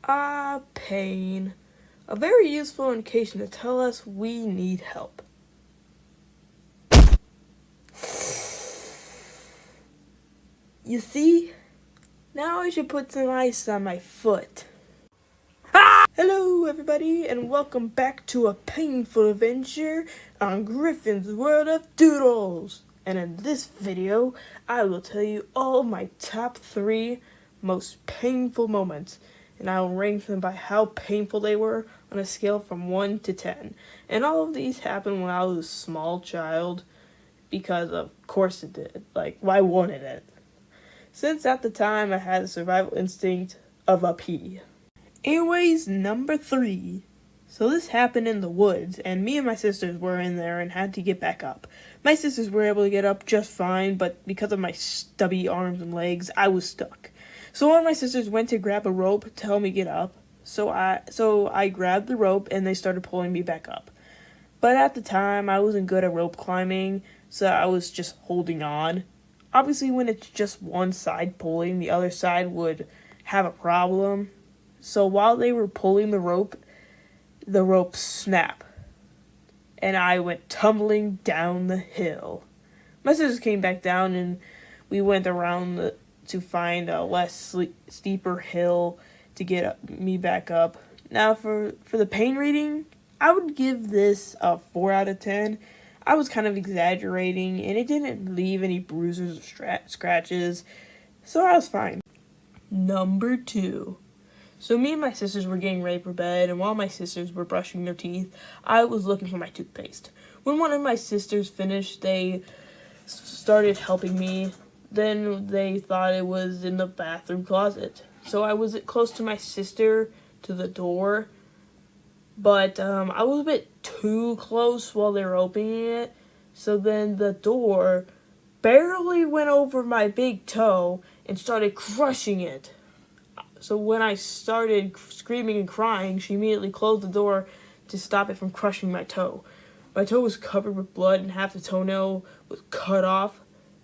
Pain. A very useful indication to tell us we need help. You see? Now I should put some ice on my foot. Hello everybody, and welcome back to a painful adventure on Griffin's World of Doodles. And in this video, I will tell you all my top 3 most painful moments. And I will rank them by how painful they were on a scale from 1 to 10. And all of these happened when I was a small child, because of course it did. Like, why wouldn't it? Since at the time I had a survival instinct of a pea. Anyways, number 3. So this happened in the woods, and me and my sisters were in there and had to get back up. My sisters were able to get up just fine, but because of my stubby arms and legs, I was stuck. So one of my sisters went to grab a rope to help me get up. So I grabbed the rope and they started pulling me back up. But at the time, I wasn't good at rope climbing, so I was just holding on. Obviously, when it's just one side pulling, the other side would have a problem. So while they were pulling the rope snapped, and I went tumbling down the hill. My sisters came back down, and we went around to find a less steeper hill to get me back up. Now, for the pain rating, I would give this a 4 out of 10. I was kind of exaggerating, and it didn't leave any bruises or scratches, so I was fine. Number 2. So me and my sisters were getting ready for bed, and while my sisters were brushing their teeth, I was looking for my toothpaste. When one of my sisters finished, they started helping me. Then they thought it was in the bathroom closet. So I was close to my sister to the door, but I was a bit too close while they were opening it. So then the door barely went over my big toe and started crushing it. So when I started screaming and crying, she immediately closed the door to stop it from crushing my toe. My toe was covered with blood and half the toenail was cut off.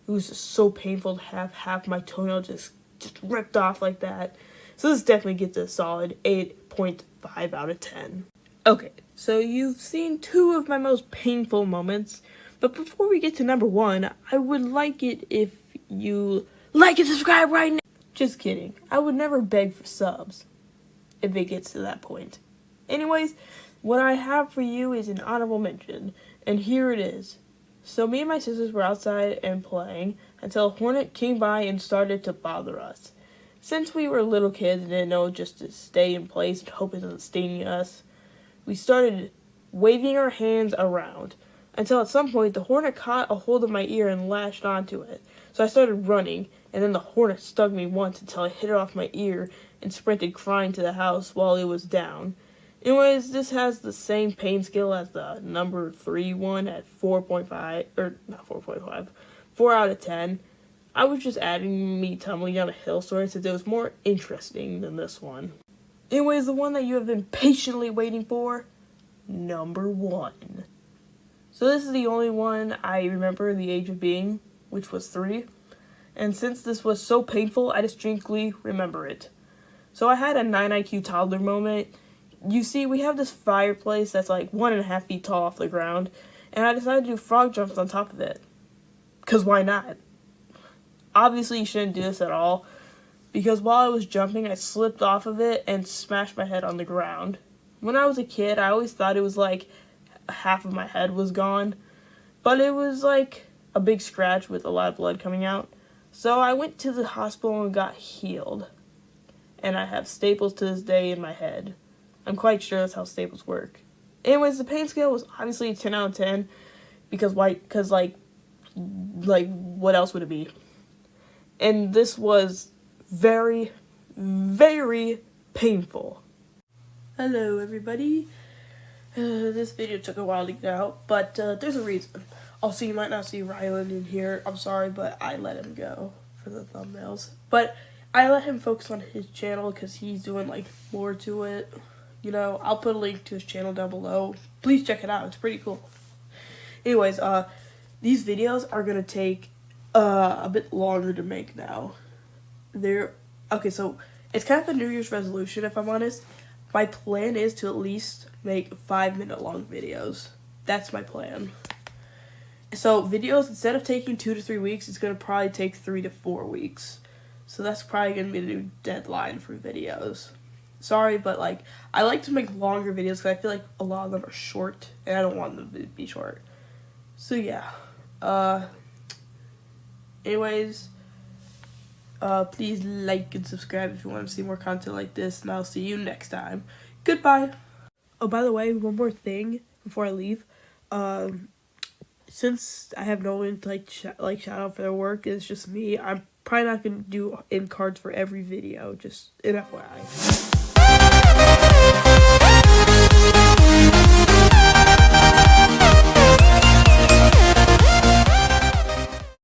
It was just so painful to have half my toenail just ripped off like that. So this definitely gets a solid 8.5 out of 10. Okay, so you've seen 2 of my most painful moments. But before we get to number 1, I would like it if you like and subscribe right now. Just kidding. I would never beg for subs if it gets to that point. Anyways, what I have for you is an honorable mention, and here it is. So me and my sisters were outside and playing until a hornet came by and started to bother us. Since we were little kids and didn't know just to stay in place and hope it doesn't sting us, we started waving our hands around until at some point the hornet caught a hold of my ear and lashed onto it. So I started running, and then the hornet stung me once until I hit it off my ear and sprinted crying to the house while it was down. Anyways, this has the same pain scale as the number 3 one at 4.5, or not 4.5, 4 out of 10. I was just adding me tumbling down a hill story since it was more interesting than this one. Anyways, the one that you have been patiently waiting for, number 1. So this is the only one I remember the age of being, which was 3. And since this was so painful, I distinctly remember it. So I had a 9 IQ toddler moment. You see, we have this fireplace that's like 1.5 feet tall off the ground, and I decided to do frog jumps on top of it. Because why not? Obviously, you shouldn't do this at all, because while I was jumping, I slipped off of it and smashed my head on the ground. When I was a kid, I always thought it was like half of my head was gone, but it was like a big scratch with a lot of blood coming out. So I went to the hospital and got healed, and I have staples to this day in my head. I'm quite sure that's how staples work. Anyways, the pain scale was obviously a 10 out of 10, because like what else would it be? And this was very, very painful. Hello everybody. This video took a while to get out, but there's a reason. Also, you might not see Rhylan in here. I'm sorry, but I let him go for the thumbnails. But I let him focus on his channel because he's doing like more to it. You know, I'll put a link to his channel down below. Please check it out. It's pretty cool. Anyways, these videos are gonna take a bit longer to make now. Okay, so It's kind of a New Year's resolution, if I'm honest. My plan is to at least make 5-minute long videos. That's my plan. So videos, instead of taking 2 to 3 weeks, it's going to probably take 3 to 4 weeks. So that's probably going to be the new deadline for videos. Sorry, but like, I like to make longer videos because I feel like a lot of them are short, and I don't want them to be short. So yeah. Anyways, please like and subscribe if you want to see more content like this, and I'll see you next time. Goodbye. Oh, by the way, one more thing before I leave. Since I have no one to shout out for their work, it's just me. I'm probably not gonna do end cards for every video. Just an FYI.